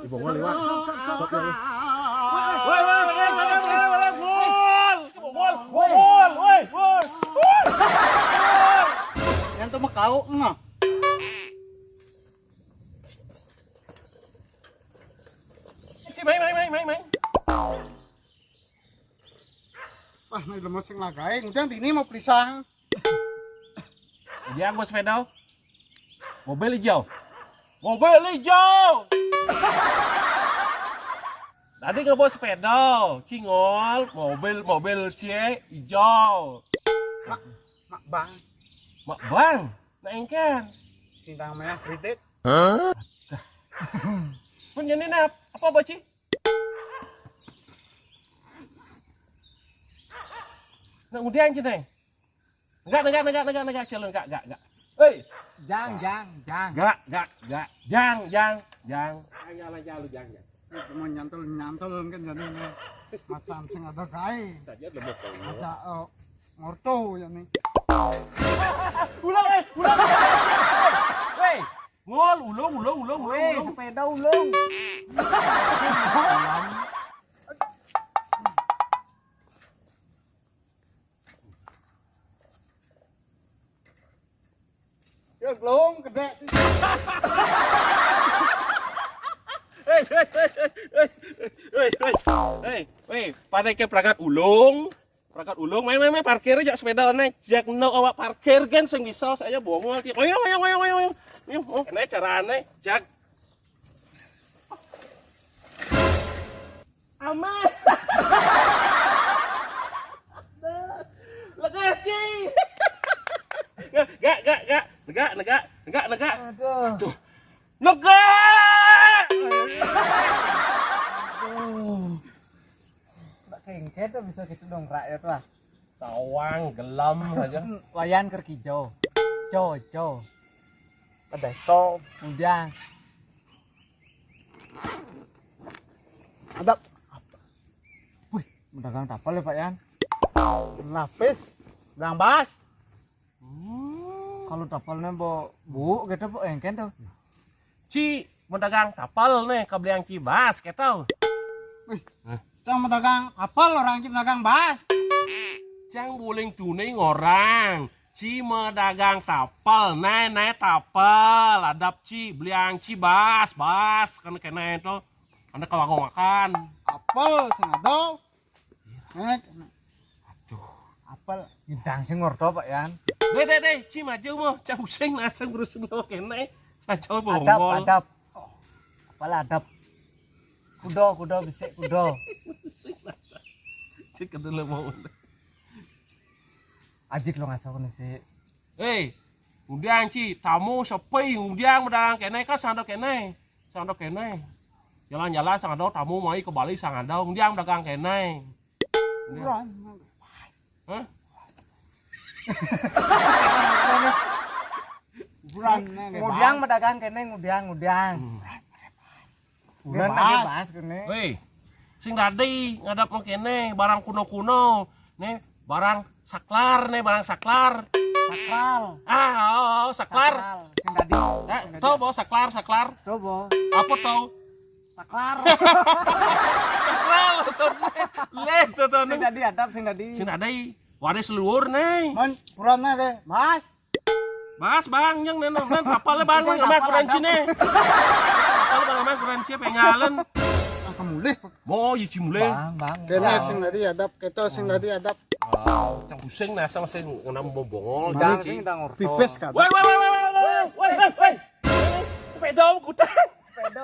Ibongol lewat. Yan to makao nga. Mày. Wah, may lemes sing lagay. Ngudang tini mau pelisang. Dia gua sepeda. Mobil hijau. Tadi nggak bawa sepeda, cingol, mobil cie hijau. Mak bang. Mak bang, naengken. Sintang maya kredit. Punya ini apa baci? Nak udian cina? Enggak, celon enggak. Hei, Jang. enggak. Jang. Aja lu jang. Cuma nyantol kan jadi masam sing ada kae. Saja lemot kau. Ada ngorto ya nih. Ulang. Hei, ngol ulung. Weh, sepeda ulung. Ya glong gede. Hei, pakai ke perangkat ulung, main parkir aja sepeda naik, jak no awak parkir kan sing bisa saya bongol tiap, ayo, kena carane, jak, aman, legaci, negak, Aduh. negak. Kengket tuh bisa gitu dong rakyat lah. Tawang gelam aja. Wayan kerkijo. Co. Ada so. Udah. Ada Wih, mendagang tapal ya Pak Yan. lapis. Bang bas. Kalau tapalnya bu gitu bu engken tuh. Ci, mau dagang tapal nih, kabel yang Cibas, ketau. Cang dagang kapal orang cip dagang bas. Cang buling tunai ngorang. Ci medagang tapal, naik tapal, adap ci, beli yang Cibas, kan kena itu. Anda kalau makan. Kapal sing ada. Aduh, apal ngidang sing ngorto Pak Yan. Deh, ci maju mau, cang pusing nasang berusaha lo kena. Saya bongol. Adab. Apal adab. Kudo bisik kudo. Ci kedua mau. Ajik lo ngasih nih sih. Hei, udiang ci, tamu sepi, udiang medagang kene kan sandok kene. Jalan-jalan sangado tamu mai ke Bali sangado, udiang dagang kene. Buran. Hah? Buran. Ngudang medagang kene ngudang. Bulan lagi bahas kene. Hei, sing tadi ngadap mau kene barang kuno, nih barang saklar. Sakral. Saklar. Sing tadi. Tau bawa saklar. Coba. Apa tau? Saklar. Saklar maksudnya. Leh tuh. Sing tadi adab sing tadi. Sing tadi waris luhur nih. Man, buran ke, Mas. Mas bang, yang nenon kapalnya bang, mas kuranci nih. Kapalnya bang, kuranci pengalan. Kemulih. Mau ya cimule. Bang. Kene sing tadi adap, keto sing tadi adap. Cang pusing nasa masih ngenam bongol. Jangan Jangan sing kita ngorto. Pipes kata. Woi. Sepeda om kutang. Sepeda.